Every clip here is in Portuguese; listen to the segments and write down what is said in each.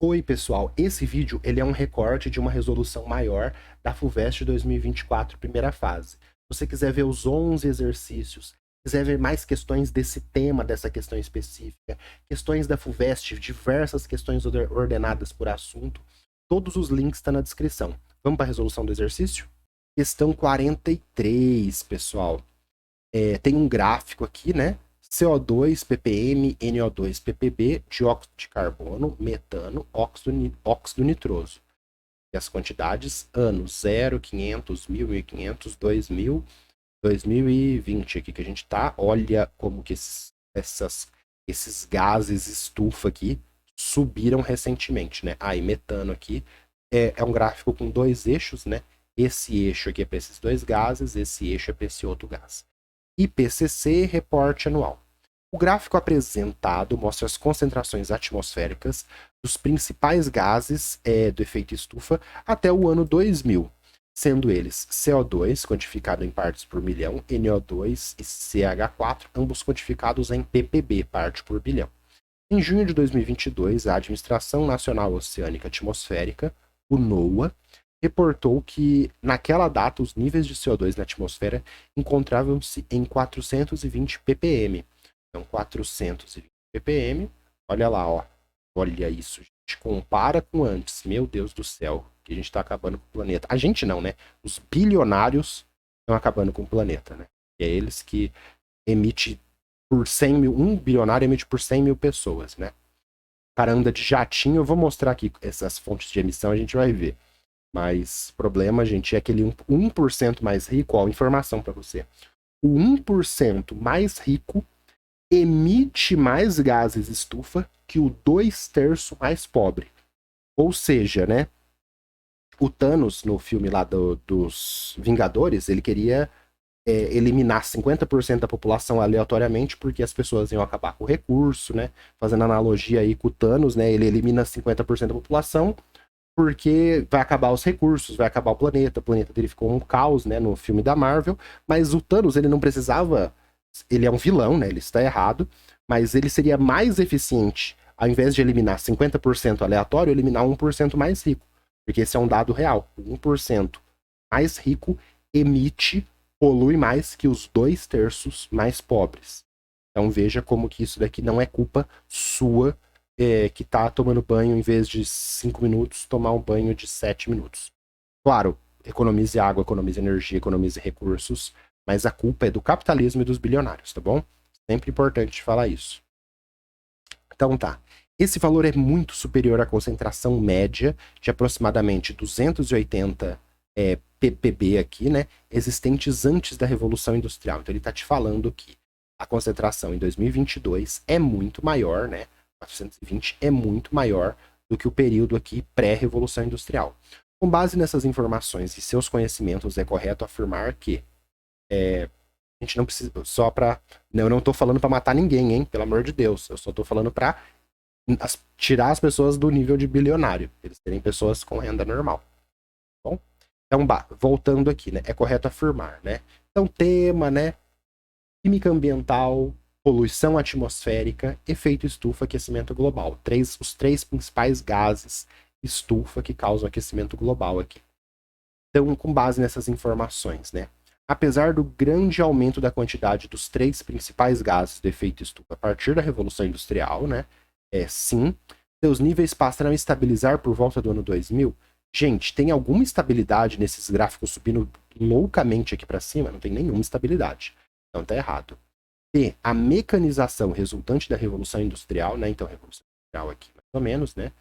Oi, pessoal. Esse vídeo ele é um recorte de uma resolução maior da FUVEST 2024, primeira fase. Se você quiser ver os 11 exercícios, quiser ver mais questões desse tema, dessa questão específica, questões da FUVEST, diversas questões ordenadas por assunto, todos os links estão na descrição. Vamos para a resolução do exercício? Questão 43, pessoal. Tem um gráfico aqui, né? CO2, ppm, NO2, ppb, dióxido de carbono, metano, óxido nitroso. E as quantidades, anos, 0, 500, 1000, 1500, 2000, 2020 aqui que a gente tá. Olha como que esses gases estufa aqui subiram recentemente, né? E metano aqui é um gráfico com dois eixos, né? Esse eixo aqui é para esses dois gases, esse eixo é para esse outro gás. IPCC, reporte anual. O gráfico apresentado mostra as concentrações atmosféricas dos principais gases do efeito estufa até o ano 2000, sendo eles CO2, quantificado em partes por milhão, NO2 e CH4, ambos quantificados em ppb, parte por bilhão. Em junho de 2022, a Administração Nacional Oceânica Atmosférica, o NOAA, reportou que, naquela data, os níveis de CO2 na atmosfera encontravam-se em 420 ppm. Então, 420 ppm, olha lá, ó. Olha isso, gente. Compara com antes. Meu Deus do céu, que a gente está acabando com o planeta. A gente não, né? Os bilionários estão acabando com o planeta, né? E é eles que emitem por 100 mil, um bilionário emite por 100 mil pessoas, né? O cara anda de jatinho, eu vou mostrar aqui essas fontes de emissão, a gente vai ver. Mas o problema, gente, é aquele 1% mais rico, ó, informação para você. O 1% mais rico emite mais gases estufa que o 2/3 mais pobre. Ou seja, né? O Thanos, no filme lá dos Vingadores, ele queria eliminar 50% da população aleatoriamente, porque as pessoas iam acabar com o recurso, né? Fazendo analogia aí com o Thanos, né? Ele elimina 50% da população, porque vai acabar os recursos, vai acabar o planeta dele ficou um caos, né, no filme da Marvel, mas o Thanos, ele não precisava, ele é um vilão, né, ele está errado, mas ele seria mais eficiente, ao invés de eliminar 50% aleatório, eliminar 1% mais rico, porque esse é um dado real, 1% mais rico emite, polui mais que os 2/3 mais pobres. Então veja como que isso daqui não é culpa sua, que tá tomando banho, em vez de 5 minutos, tomar um banho de 7 minutos. Claro, economize água, economize energia, economize recursos, mas a culpa é do capitalismo e dos bilionários, tá bom? Sempre importante falar isso. Então tá. Esse valor é muito superior à concentração média de aproximadamente 280 ppb aqui, né? Existentes antes da Revolução Industrial. Então ele tá te falando que a concentração em 2022 é muito maior, né? 420 é muito maior do que o período aqui pré-revolução industrial. Com base nessas informações e seus conhecimentos, é correto afirmar que a gente não precisa só para, eu não tô falando para matar ninguém, hein? Pelo amor de Deus, eu só tô falando para tirar as pessoas do nível de bilionário, eles terem pessoas com renda normal. Tá bom? Então, voltando aqui, né? É correto afirmar, né? Então, tema, né? Química ambiental, poluição atmosférica, efeito estufa, aquecimento global. Os três principais gases estufa que causam aquecimento global aqui. Então, com base nessas informações, né? Apesar do grande aumento da quantidade dos três principais gases do efeito estufa a partir da Revolução Industrial, né? Sim, seus níveis passaram a estabilizar por volta do ano 2000. Gente, tem alguma estabilidade nesses gráficos subindo loucamente aqui para cima? Não tem nenhuma estabilidade. Então tá errado. E a mecanização resultante da Revolução Industrial, né? Então, Revolução Industrial aqui, mais ou menos, né?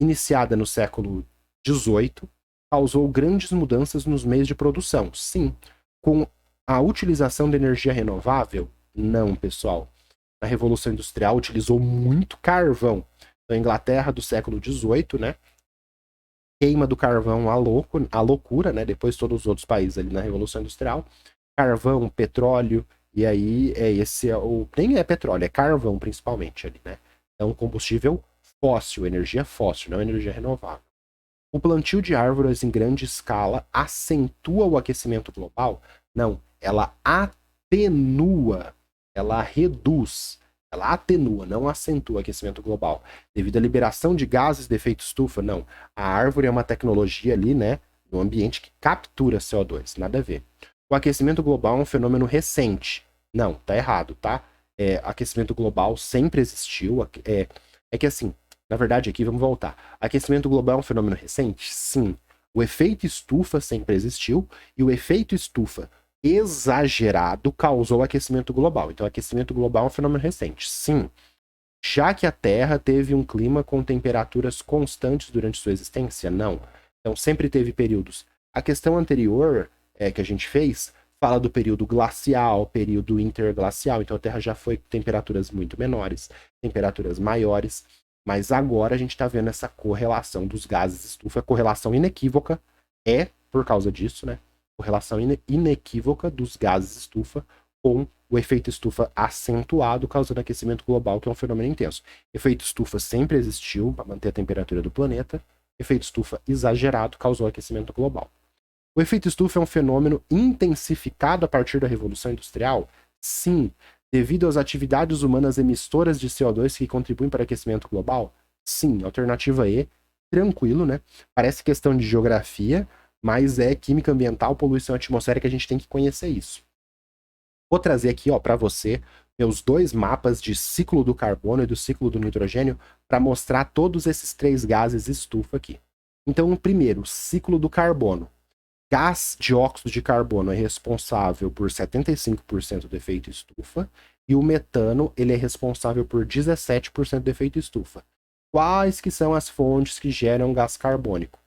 Iniciada no século XVIII, causou grandes mudanças nos meios de produção. Sim. Com a utilização de energia renovável? Não, pessoal. A Revolução Industrial utilizou muito carvão. Então, a Inglaterra do século XVIII, né? Queima do carvão a loucura, né? Depois todos os outros países ali na Revolução Industrial. Carvão, petróleo, e aí esse nem é petróleo, é carvão principalmente ali, né? É um combustível fóssil, energia fóssil, não energia renovável. O plantio de árvores em grande escala acentua o aquecimento global? Não, ela atenua, ela reduz. Ela atenua, não acentua o aquecimento global. Devido à liberação de gases de efeito estufa, não. A árvore é uma tecnologia ali, né, no ambiente que captura CO2, nada a ver. O aquecimento global é um fenômeno recente. Não, tá errado, tá? Aquecimento global sempre existiu. É que assim, na verdade aqui, vamos voltar. Aquecimento global é um fenômeno recente? Sim. O efeito estufa sempre existiu e o efeito estufa exagerado causou aquecimento global. Então, aquecimento global é um fenômeno recente. Sim. Já que a Terra teve um clima com temperaturas constantes durante sua existência? Não. Então, sempre teve períodos. A questão anterior que a gente fez fala do período glacial, período interglacial. Então, a Terra já foi com temperaturas muito menores, temperaturas maiores. Mas agora a gente está vendo essa correlação dos gases estufa, correlação inequívoca é por causa disso, né? Correlação inequívoca dos gases estufa com o efeito estufa acentuado causando aquecimento global, que é um fenômeno intenso. Efeito estufa sempre existiu para manter a temperatura do planeta. Efeito estufa exagerado causou aquecimento global. O efeito estufa é um fenômeno intensificado a partir da Revolução Industrial? Sim. Devido às atividades humanas emissoras de CO2 que contribuem para o aquecimento global? Sim. Alternativa E, tranquilo, né? Parece questão de geografia, mas é química ambiental, poluição atmosférica, a gente tem que conhecer isso. Vou trazer aqui, ó, para você meus dois mapas de ciclo do carbono e do ciclo do nitrogênio para mostrar todos esses três gases estufa aqui. Então, primeiro, ciclo do carbono. Gás dióxido de carbono é responsável por 75% do efeito estufa e o metano ele é responsável por 17% do efeito estufa. Quais que são as fontes que geram gás carbônico?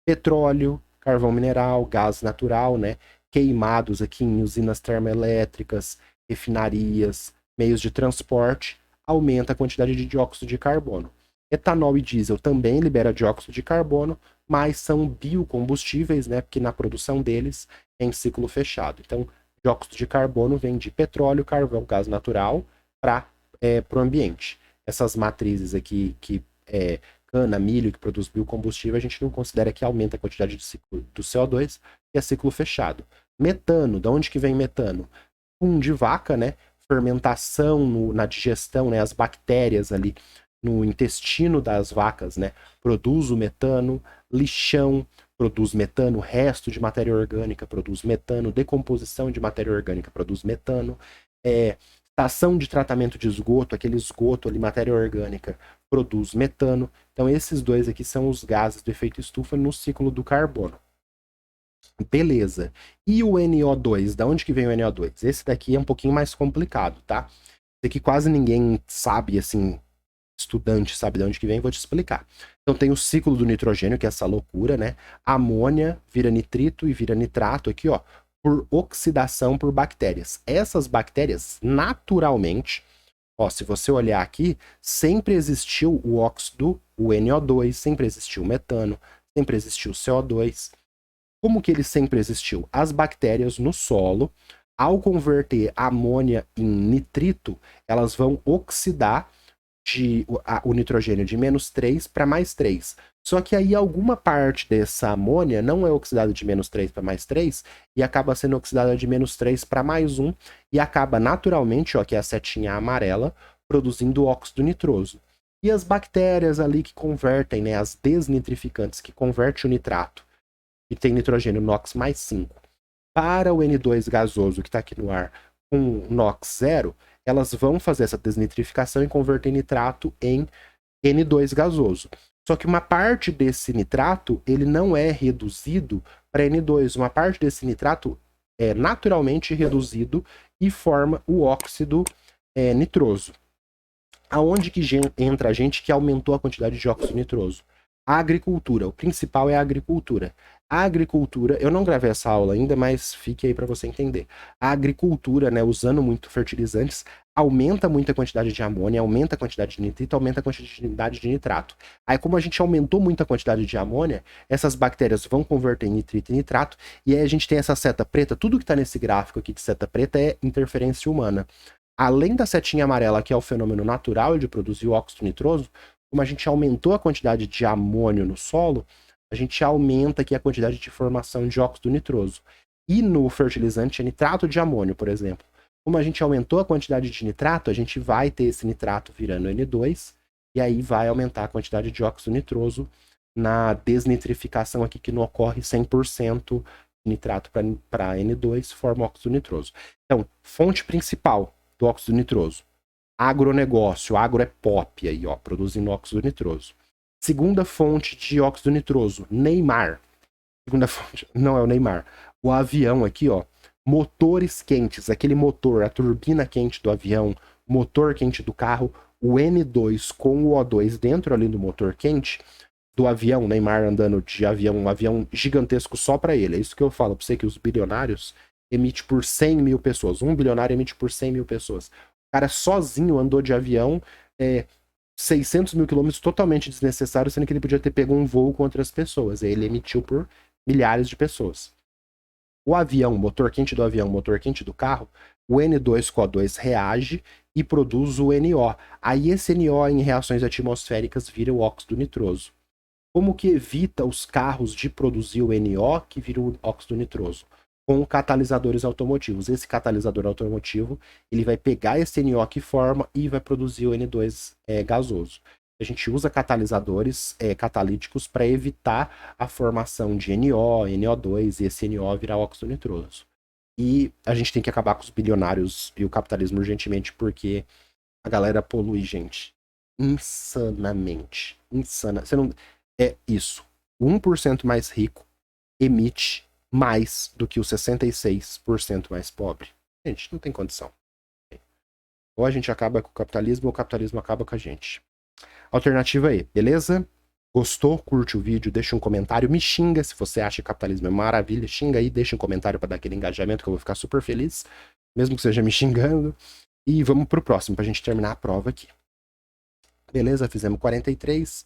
Petróleo, carvão mineral, gás natural, né? Queimados aqui em usinas termoelétricas, refinarias, meios de transporte, aumenta a quantidade de dióxido de carbono. Etanol e diesel também libera dióxido de carbono, mas são biocombustíveis, né? Porque na produção deles é em ciclo fechado. Então, dióxido de carbono vem de petróleo, carvão, gás natural para o ambiente. Essas matrizes aqui que cana, milho, que produz biocombustível, a gente não considera que aumenta a quantidade de ciclo do CO2, que é ciclo fechado. Metano, de onde que vem metano? De vaca, né? Fermentação na digestão, né? As bactérias ali no intestino das vacas, né? Produz o metano, lixão produz metano, resto de matéria orgânica produz metano, decomposição de matéria orgânica produz metano, estação de tratamento de esgoto, aquele esgoto ali, matéria orgânica, produz metano. Então esses dois aqui são os gases do efeito estufa no ciclo do carbono. Beleza. E o NO2? Da onde que vem o NO2? Esse daqui é um pouquinho mais complicado, tá? Esse aqui quase ninguém sabe, assim, estudante sabe de onde que vem, vou te explicar. Então tem o ciclo do nitrogênio, que é essa loucura, né? Amônia vira nitrito e vira nitrato aqui, ó, por oxidação por bactérias. Essas bactérias, naturalmente, ó, se você olhar aqui, sempre existiu o óxido, o NO2, sempre existiu o metano, sempre existiu o CO2. Como que ele sempre existiu? As bactérias no solo, ao converter amônia em nitrito, elas vão oxidar o nitrogênio de -3 para +3. Só que aí alguma parte dessa amônia não é oxidada de -3 para +3 e acaba sendo oxidada de -3 para +1 e acaba naturalmente, ó, que é a setinha amarela, produzindo óxido nitroso. E as bactérias ali que convertem, né, as desnitrificantes, que convertem o nitrato, que tem nitrogênio NOx +5, para o N2 gasoso que está aqui no ar com NOx 0, elas vão fazer essa desnitrificação e converter nitrato em N2 gasoso. Só que uma parte desse nitrato, ele não é reduzido para N2. Uma parte desse nitrato é naturalmente reduzido e forma o óxido nitroso. Aonde que entra a gente que aumentou a quantidade de óxido nitroso? A agricultura. O principal é a agricultura. A agricultura, eu não gravei essa aula ainda, mas fique aí para você entender. A agricultura, né, usando muito fertilizantes, aumenta muito a quantidade de amônia, aumenta a quantidade de nitrito, aumenta a quantidade de nitrato. Aí, como a gente aumentou muito a quantidade de amônia, essas bactérias vão converter em nitrito e nitrato, e aí a gente tem essa seta preta. Tudo que está nesse gráfico aqui de seta preta é interferência humana. Além da setinha amarela, que é o fenômeno natural de produzir o óxido nitroso, como a gente aumentou a quantidade de amônio no solo, a gente aumenta aqui a quantidade de formação de óxido nitroso. E no fertilizante é nitrato de amônio, por exemplo. Como a gente aumentou a quantidade de nitrato, a gente vai ter esse nitrato virando N2, e aí vai aumentar a quantidade de óxido nitroso na desnitrificação aqui, que não ocorre 100% de nitrato para N2, forma óxido nitroso. Então, fonte principal do óxido nitroso, agronegócio, agro é pop aí, ó, produzindo óxido nitroso. Segunda fonte de óxido nitroso, Neymar. Segunda fonte, não é o Neymar. O avião aqui, ó, motores quentes, aquele motor, a turbina quente do avião, motor quente do carro, o N2 com o O2 dentro ali do motor quente do avião, Neymar andando de avião, um avião gigantesco só para ele. É isso que eu falo para você, que os bilionários emitem por 100 mil pessoas. Um bilionário emite por 100 mil pessoas. O cara sozinho andou de avião 600 mil quilômetros totalmente desnecessário, sendo que ele podia ter pego um voo com outras pessoas. E ele emitiu por milhares de pessoas. O avião, motor quente do avião, motor quente do carro, o N2 com O2 reage e produz o NO. Aí esse NO em reações atmosféricas vira o óxido nitroso. Como que evita os carros de produzir o NO que vira o óxido nitroso? Com catalisadores automotivos. Esse catalisador automotivo, ele vai pegar esse NO que forma e vai produzir o N2 gasoso. A gente usa catalisadores catalíticos para evitar a formação de NO, NO2 e esse NO virar óxido nitroso. E a gente tem que acabar com os bilionários e o capitalismo urgentemente, porque a galera polui, gente, insanamente. Insana. Você não... É isso. O 1% mais rico emite mais do que o 66% mais pobre. Gente, não tem condição. Ou a gente acaba com o capitalismo, ou o capitalismo acaba com a gente. Alternativa aí, beleza? Gostou? Curte o vídeo, deixa um comentário, me xinga se você acha que capitalismo é maravilha, xinga aí, deixa um comentário para dar aquele engajamento que eu vou ficar super feliz, mesmo que seja me xingando. E vamos pro próximo, pra gente terminar a prova aqui. Beleza? Fizemos 43.